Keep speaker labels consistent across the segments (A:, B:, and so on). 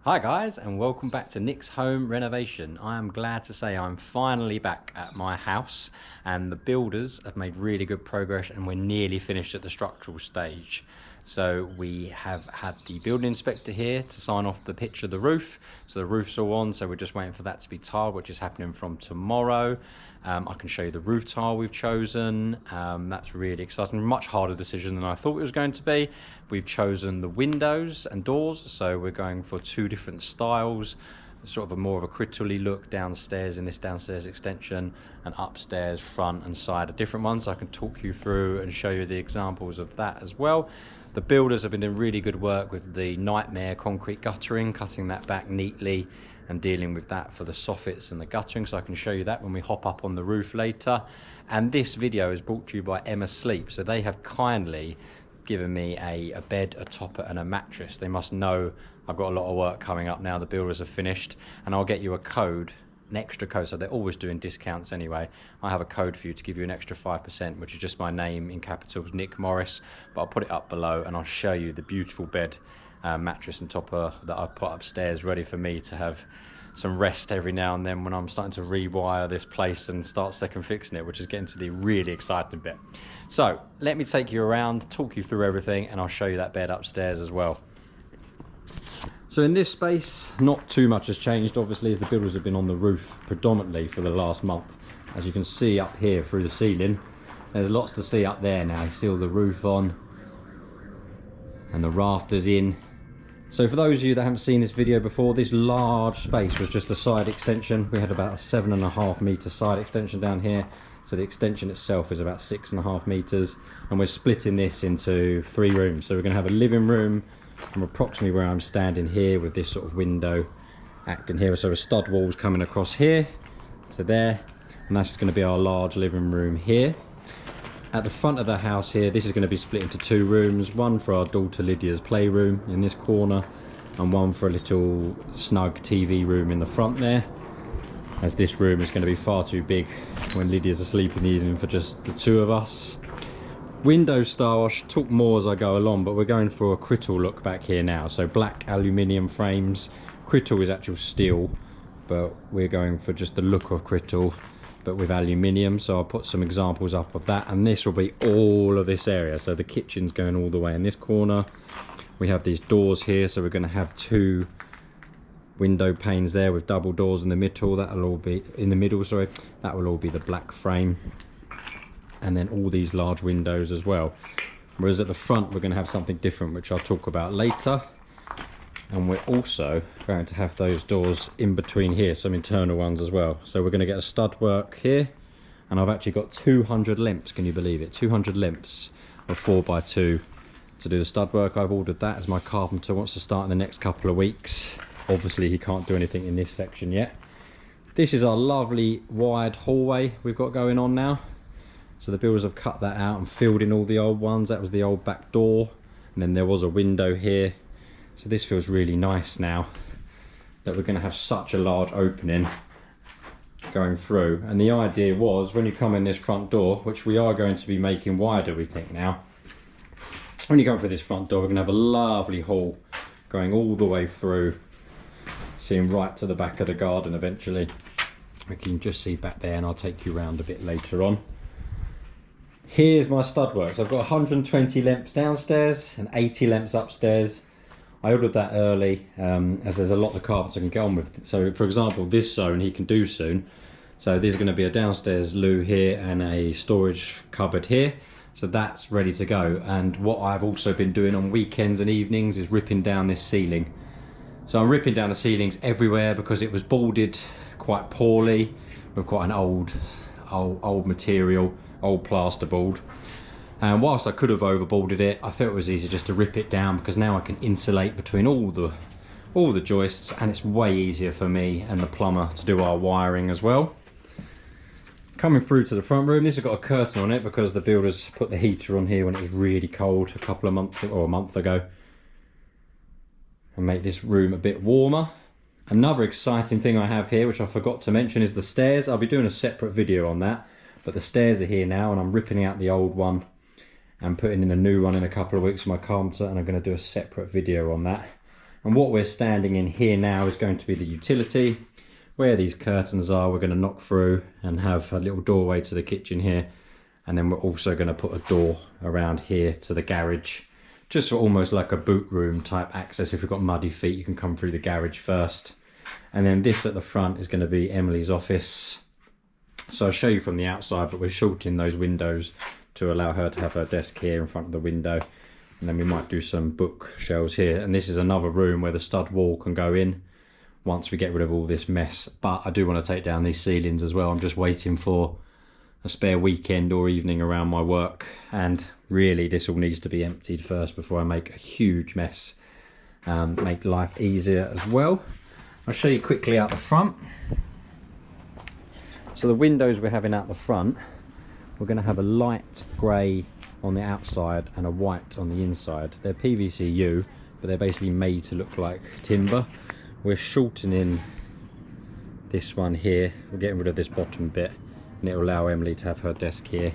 A: Hi guys, and welcome back to Nick's Home Renovation. I am glad to say I'm finally back at my house and the builders have made really good progress and we're nearly finished at the structural stage. So we have had the building inspector here to sign off the pitch of the roof. So the roof's all on, so we're just waiting for that to be tiled, which is happening from tomorrow. I can show you the roof tile we've chosen. That's really exciting. Much harder decision than I thought it was going to be. We've chosen the windows and doors, so we're going for two different styles. Sort of a more of a critically look downstairs in this downstairs extension, and upstairs front and side are different ones. I can talk you through and show you the examples of that as well. The builders have been doing really good work with the nightmare concrete guttering, cutting that back neatly and dealing with that for the soffits and the guttering, so I can show you that when we hop up on the roof later. And this video is brought to you by Emma Sleep. So they have kindly given me a bed, a topper and a mattress. They must know I've got a lot of work coming up now. The builders have finished, and I'll get you a code, an extra code. So they're always doing discounts anyway. I have a code for you to give you an extra 5%, which is just my name in capitals, Nick Morris, but I'll put it up below and I'll show you the beautiful bed, mattress and topper that I've put upstairs, ready for me to have some rest every now and then when I'm starting to rewire this place and start second fixing it, which is getting to the really exciting bit. So let me take you around, talk you through everything, and I'll show you that bed upstairs as well. So in this space, not too much has changed, obviously, as the builders have been on the roof predominantly for the last month. As you can see up here through the ceiling, there's lots to see up there now. You see all the roof on and the rafters in. So for those of you that haven't seen this video before, this large space was just a side extension. We had about a 7.5 metre side extension down here. So the extension itself is about 6.5 metres, and we're splitting this into 3 rooms. So we're going to have a living room from approximately where I'm standing here, with this sort of window acting here. So a stud walls coming across here to there, and that's going to be our large living room here. At the front of the house here, this is going to be split into 2 rooms, one for our daughter Lydia's playroom in this corner, and one for a little snug TV room in the front there, as this room is going to be far too big when Lydia's asleep in the evening for just the 2 of us. Window style, I should talk more as I go along, but we're going for a crystal look back here now. So black aluminium frames. Crystal is actual steel, but we're going for just the look of crystal, but with aluminium. So I'll put some examples up of that, and this will be all of this area. So the kitchen's going all the way in this corner. We have these doors here, so we're going to have 2 window panes there with double doors in the middle. That'll all be in the middle, sorry. That will all be the black frame, and then all these large windows as well. Whereas at the front we're going to have something different, which I'll talk about later. And we're also going to have those doors in between here, some internal ones as well. So we're going to get a stud work here, and I've actually got 200 lengths, can you believe it? 200 lengths of 4x2 to do the stud work. I've ordered that as my carpenter wants to start in the next couple of weeks. Obviously he can't do anything in this section yet. This is our lovely wide hallway we've got going on now. So the builders have cut that out and filled in all the old ones. That was the old back door, and then there was a window here. So this feels really nice now that we're going to have such a large opening going through. And the idea was, when you come in this front door, which we are going to be making wider, we think now, when you go through this front door, we're going to have a lovely hall going all the way through, seeing right to the back of the garden eventually. We can just see back there, and I'll take you around a bit later on. Here's my stud work. So I've got 120 lengths downstairs and 80 lengths upstairs. I ordered that early, as there's a lot the carpenter can get on with. So for example, this zone he can do soon. So there's going to be a downstairs loo here and a storage cupboard here. So that's ready to go. And what I've also been doing on weekends and evenings is ripping down this ceiling. So I'm ripping down the ceilings everywhere because it was boarded quite poorly with quite an old material, old plasterboard. And whilst I could have overboarded it, I felt it was easier just to rip it down, because now I can insulate between all the joists, and it's way easier for me and the plumber to do our wiring as well. Coming through to the front room, this has got a curtain on it because the builders put the heater on here when it was really cold a couple of months or a month ago, and make this room a bit warmer. Another exciting thing I have here, which I forgot to mention, is the stairs. I'll be doing a separate video on that, but the stairs are here now, and I'm ripping out the old one and putting in a new one in a couple of weeks with my carpenter, and I'm going to do a separate video on that. And what we're standing in here now is going to be the utility. Where these curtains are, we're going to knock through and have a little doorway to the kitchen here. And then we're also going to put a door around here to the garage, just for almost like a boot room type access. If you've got muddy feet, you can come through the garage first. And then this at the front is going to be Emily's office. So I'll show you from the outside, but we're shortening those windows to allow her to have her desk here in front of the window. And then we might do some bookshelves here. And this is another room where the stud wall can go in once we get rid of all this mess. But I do want to take down these ceilings as well. I'm just waiting for a spare weekend or evening around my work. And really this all needs to be emptied first before I make a huge mess. Make life easier as well. I'll show you quickly out the front. So the windows we're having out the front, we're going to have a light grey on the outside and a white on the inside. They're PVC-U, but they're basically made to look like timber. We're shortening this one here. We're getting rid of this bottom bit, and it'll allow Emily to have her desk here.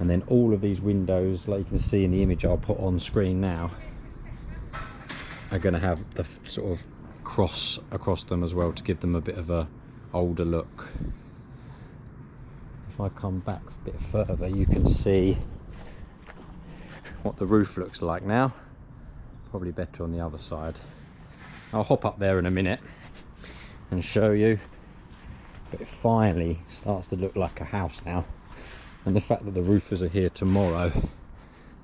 A: And then all of these windows, like you can see in the image I'll put on screen now, are going to have the sort of cross across them as well to give them a bit of a older look. If I come back a bit further, you can see what the roof looks like now. Probably better on the other side. I'll hop up there in a minute and show you, but it finally starts to look like a house now. And the fact that the roofers are here tomorrow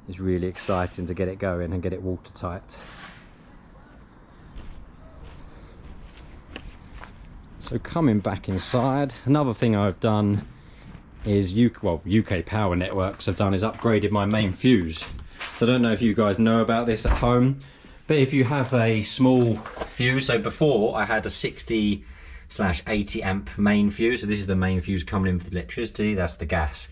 A: is really exciting to get it going and get it watertight. So coming back inside, another thing I've done is UK Power Networks have done is upgraded my main fuse. So I don't know if you guys know about this at home, but if you have a small fuse, so before I had a 60/80 amp main fuse, so this is the main fuse coming in for the electricity, that's the gas.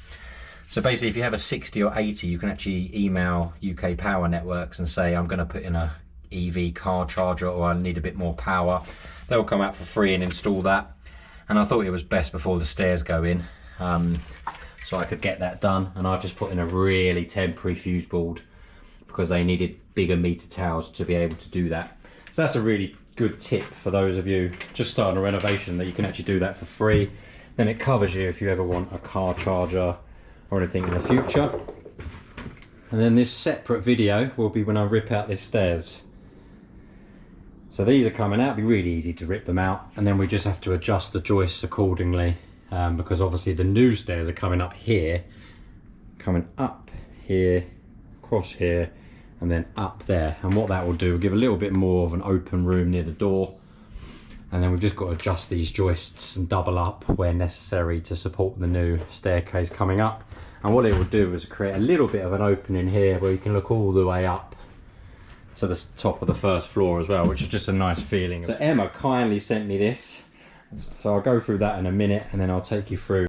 A: So basically if you have a 60 or 80, you can actually email UK Power Networks and say I'm going to put in a EV car charger, or I need a bit more power. They'll come out for free and install that. And I thought it was best before the stairs go in, so I could get that done. And I've just put in a really temporary fuse board because they needed bigger meter towers to be able to do that. So that's a really good tip for those of you just starting a renovation, that you can actually do that for free. Then it covers you if you ever want a car charger or anything in the future. And then this separate video will be when I rip out these stairs. So these are coming out, it'll be really easy to rip them out, and then we just have to adjust the joists accordingly, because obviously the new stairs are coming up here, coming up here, across here, and then up there. And what that will do will give a little bit more of an open room near the door. And then we've just got to adjust these joists and double up where necessary to support the new staircase coming up. And what it will do is create a little bit of an opening here where you can look all the way up to the top of the first floor as well, which is just a nice feeling. So Emma kindly sent me this, so I'll go through that in a minute, and then I'll take you through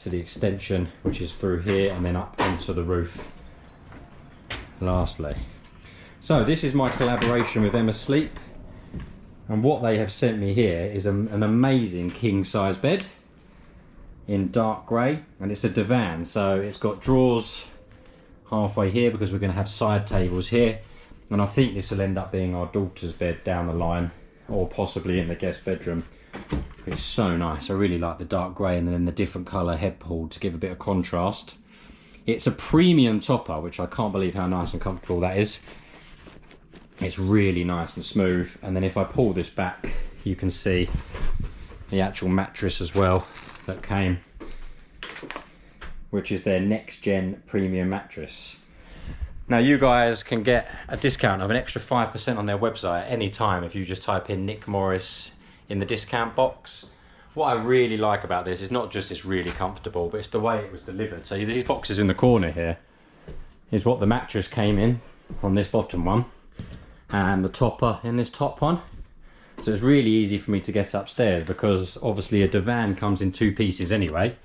A: to the extension, which is through here and then up onto the roof lastly. So this is my collaboration with Emma Sleep, and what they have sent me here is an amazing king size bed in dark grey, and it's a divan, so it's got drawers halfway here because we're going to have side tables here. And I think this will end up being our daughter's bed down the line, or possibly in the guest bedroom. It's so nice. I really like the dark grey and then the different colour head pulled to give a bit of contrast. It's a premium topper, which I can't believe how nice and comfortable that is. It's really nice and smooth. And then if I pull this back, you can see the actual mattress as well that came, which is their next gen premium mattress. Now you guys can get a discount of an extra 5% on their website at any time if you just type in Nick Morris in the discount box. What I really like about this is not just it's really comfortable, but it's the way it was delivered. So these boxes in the corner here is what the mattress came in on this bottom one, and the topper in this top one. So it's really easy for me to get upstairs because obviously a divan comes in two pieces anyway.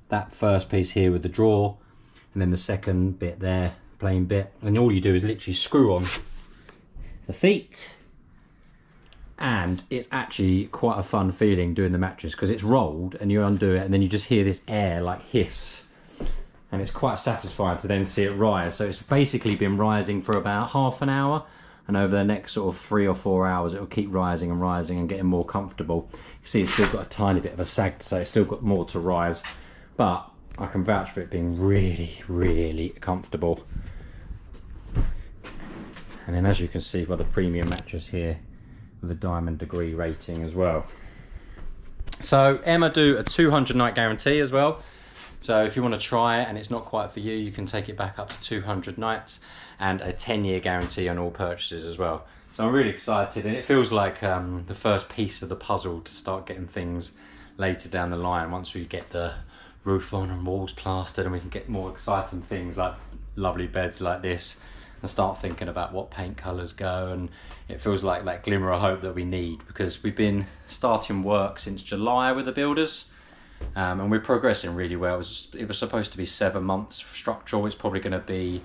A: That first piece here with the drawer, and then the second bit there, plain bit, and all you do is literally screw on the feet, and it's actually quite a fun feeling doing the mattress because it's rolled and you undo it and then you just hear this air like hiss, and it's quite satisfying to then see it rise. So it's basically been rising for about half an hour. and over the next sort of 3 or 4 hours it'll keep rising and rising and getting more comfortable. You can see it's still got a tiny bit of a sag, so it's still got more to rise, but I can vouch for it being really, really comfortable. And then as you can see, we've got the premium mattress here with a diamond degree rating as well. So Emma do a 200 night guarantee as well. So if you want to try it and it's not quite for you, you can take it back up to 200 nights, and a 10-year guarantee on all purchases as well. So I'm really excited, and it feels like the first piece of the puzzle to start getting things later down the line once we get the roof on and walls plastered, and we can get more exciting things like lovely beds like this and start thinking about what paint colours go. And it feels like that glimmer of hope that we need, because we've been starting work since July with the builders. And we're progressing really well. It was supposed to be 7 months structural. It's probably going to be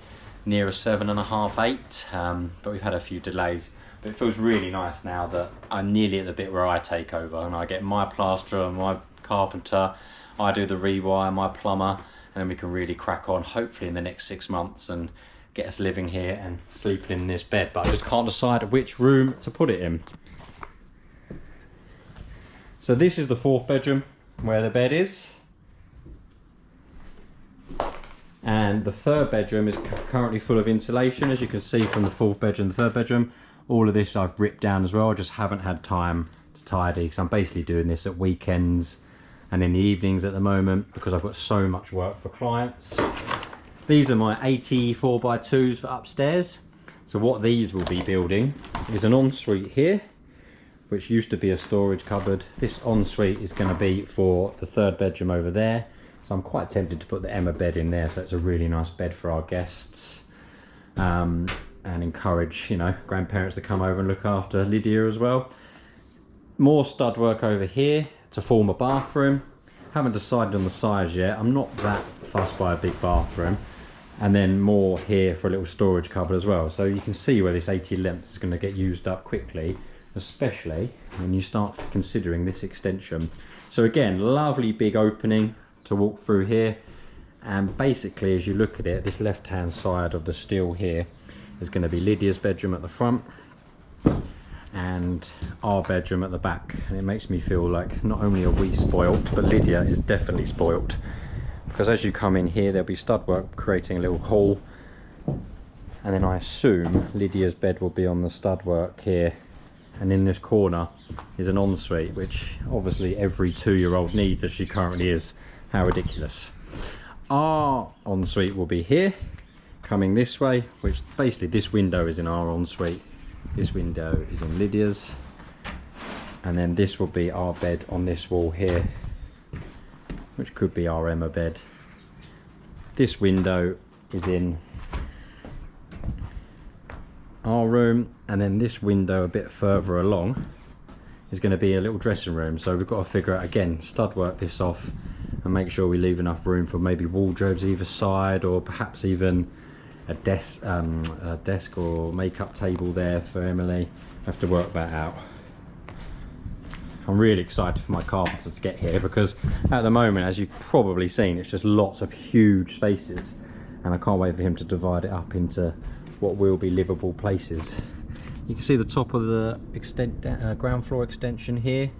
A: nearer 7.5, 8. But we've had a few delays. But it feels really nice now that I'm nearly at the bit where I take over and I get my plasterer, my carpenter, I do the rewire, my plumber, and then we can really crack on, hopefully in the next 6 months, and get us living here and sleeping in this bed. But I just can't decide which room to put it in. So this is the 4th bedroom, where the bed is, and the 3rd bedroom is currently full of insulation, as you can see from the 4th bedroom. The 3rd bedroom, all of this I've ripped down as well. I just haven't had time to tidy, because I'm basically doing this at weekends and in the evenings at the moment, because I've got so much work for clients. These are my 84 by 2s for upstairs. So what these will be building is an ensuite here, which used to be a storage cupboard. This ensuite is going to be for the 3rd bedroom over there. So I'm quite tempted to put the Emma bed in there, so it's a really nice bed for our guests. And encourage, you know, grandparents to come over and look after Lydia as well. More stud work over here to form a bathroom. Haven't decided on the size yet. I'm not that fussed by a big bathroom. And then more here for a little storage cupboard as well. So you can see where this 80 length is going to get used up quickly, especially when you start considering this extension. So again, lovely big opening to walk through here, and basically as you look at it, this left hand side of the steel here is going to be Lydia's bedroom at the front and our bedroom at the back. And it makes me feel like not only are we spoilt, but Lydia is definitely spoilt, because as you come in here there'll be stud work creating a little hall, and then I assume Lydia's bed will be on the stud work here. And in this corner is an ensuite, which obviously every 2-year-old needs, as she currently is. How ridiculous. Our ensuite will be here, coming this way, which basically this window is in our ensuite. This window is in Lydia's. And then this will be our bed on this wall here, which could be our Emma bed. This window is in our room, and then this window a bit further along is going to be a little dressing room. So we've got to figure out, again, stud work this off and make sure we leave enough room for maybe wardrobes either side, or perhaps even a desk or makeup table there for Emily. I have to work that out. I'm really excited for my carpenter to get here, because at the moment, as you've probably seen, it's just lots of huge spaces, and I can't wait for him to divide it up into what will be livable places. You can see the top of the ground floor extension here,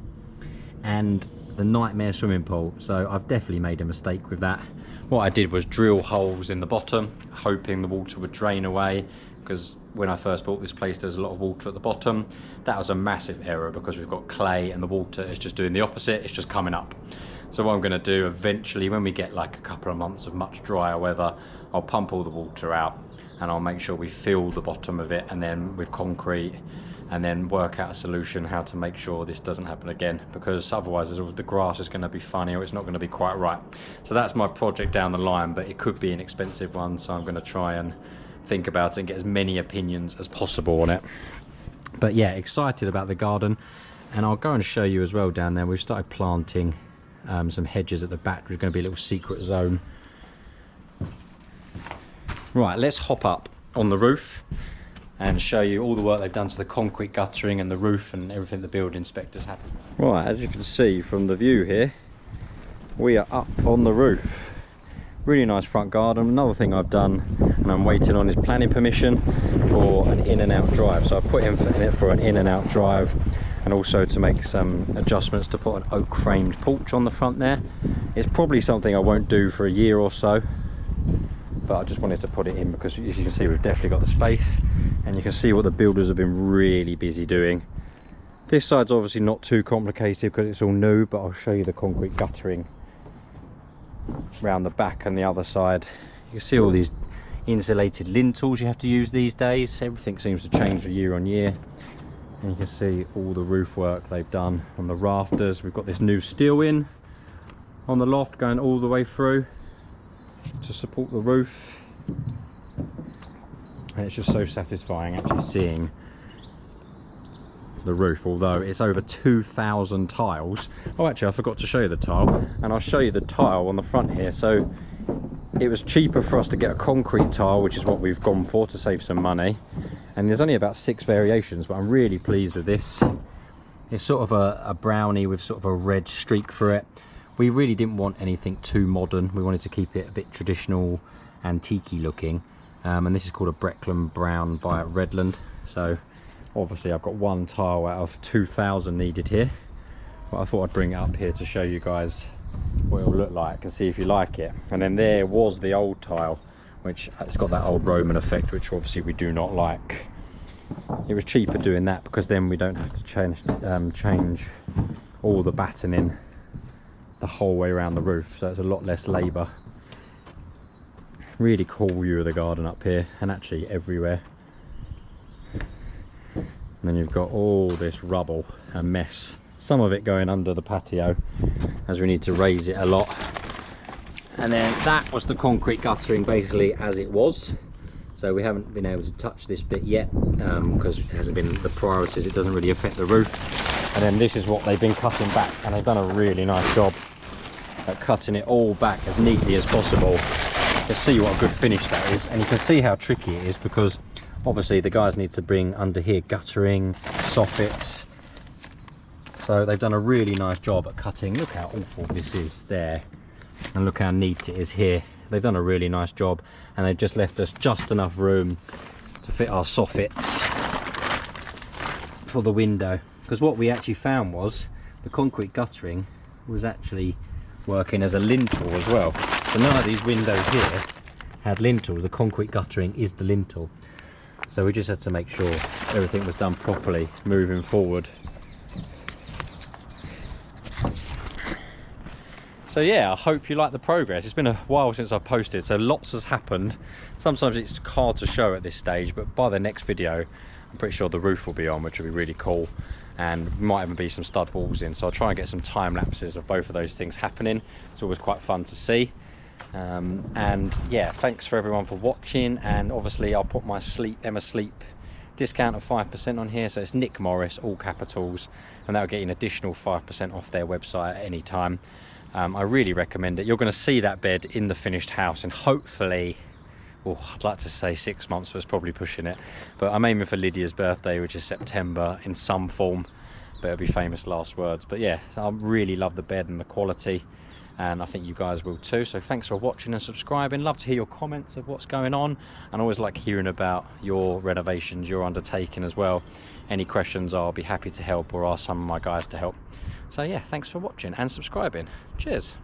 A: and the nightmare swimming pool. So I've definitely made a mistake with that. What I did was drill holes in the bottom, hoping the water would drain away, because when I first bought this place there's a lot of water at the bottom. That was a massive error, because we've got clay and the water is just doing the opposite, it's just coming up. So what I'm going to do eventually, when we get like a couple of months of much drier weather, I'll pump all the water out and I'll make sure we fill the bottom of it, and then with concrete, and then work out a solution how to make sure this doesn't happen again, because otherwise the grass is going to be funny, or it's not going to be quite right. So that's my project down the line, but it could be an expensive one, so I'm going to try and think about it and get as many opinions as possible on it. But yeah, excited about the garden, and I'll go and show you as well down there. We've started planting some hedges at the back. There's going to be a little secret zone. Right, let's hop up on the roof and show you all the work they've done to the concrete guttering and the roof and everything the building inspectors had. Right, as you can see from the view here, we are up on the roof. Really nice front garden. Another thing I've done, and I'm waiting on, is planning permission for an in and out drive. So I've put in it for an in and out drive, and also to make some adjustments to put an oak framed porch on the front there. It's probably something I won't do for a year or so, but I just wanted to put it in because, as you can see, we've definitely got the space, and you can see what the builders have been really busy doing. This side's obviously not too complicated because it's all new, but I'll show you the concrete guttering around the back and the other side. You can see all these insulated lintels you have to use these days. Everything seems to change year on year, and you can see all the roof work they've done on the rafters. We've got this new steel in on the loft going all the way through to support the roof, and it's just so satisfying actually seeing the roof, although it's over 2,000 tiles. Oh, actually I forgot to show you the tile, and I'll show you the tile on the front here. So it was cheaper for us to get a concrete tile, which is what we've gone for to save some money, and there's only about 6 variations, but I'm really pleased with this. It's sort of a brownie with sort of a red streak through it. We really didn't want anything too modern. We wanted to keep it a bit traditional, antique-y looking, and this is called a Brecklin Brown by Redland. So obviously I've got 1 tile out of 2,000 needed here, but I thought I'd bring it up here to show you guys what it'll look like and see if you like it. And then there was the old tile, which it's got that old Roman effect, which obviously we do not like. It was cheaper doing that because then we don't have to change all the battening the whole way around the roof, so it's a lot less labour. Really cool view of the garden up here, and actually everywhere. And then you've got all this rubble and mess, some of it going under the patio as we need to raise it a lot. And then that was the concrete guttering basically as it was. So we haven't been able to touch this bit yet because it hasn't been the priorities. It doesn't really affect the roof. And then this is what they've been cutting back, and they've done a really nice job at cutting it all back as neatly as possible. You can see what a good finish that is, and you can see how tricky it is because obviously the guys need to bring under here guttering, soffits. So they've done a really nice job at cutting. Look how awful this is there, and look how neat it is here. They've done a really nice job, and they've just left us just enough room to fit our soffits for the window. Because what we actually found was the concrete guttering was actually working as a lintel as well. So none of these windows here had lintels. The concrete guttering is the lintel. So we just had to make sure everything was done properly moving forward. So yeah, I hope you like the progress. It's been a while since I've posted, so lots has happened. Sometimes it's hard to show at this stage, but by the next video I'm pretty sure the roof will be on, which will be really cool, and might even be some stud walls in. So I'll try and get some time lapses of both of those things happening. It's always quite fun to see. And yeah, thanks for everyone for watching, and obviously I'll put my Emma Sleep discount of 5% on here. So it's Nick Morris, all capitals, and that'll get you an additional 5% off their website at any time. I really recommend it. You're going to see that bed in the finished house, and hopefully, well, I'd like to say 6 months, but it's probably pushing it. But I'm aiming for Lydia's birthday, which is September, in some form, but it'll be famous last words. But yeah, I really love the bed and the quality, and I think you guys will too. So thanks for watching and subscribing. Love to hear your comments of what's going on, and I always like hearing about your renovations you're undertaking as well. Any questions, I'll be happy to help, or ask some of my guys to help. So yeah, thanks for watching and subscribing. Cheers.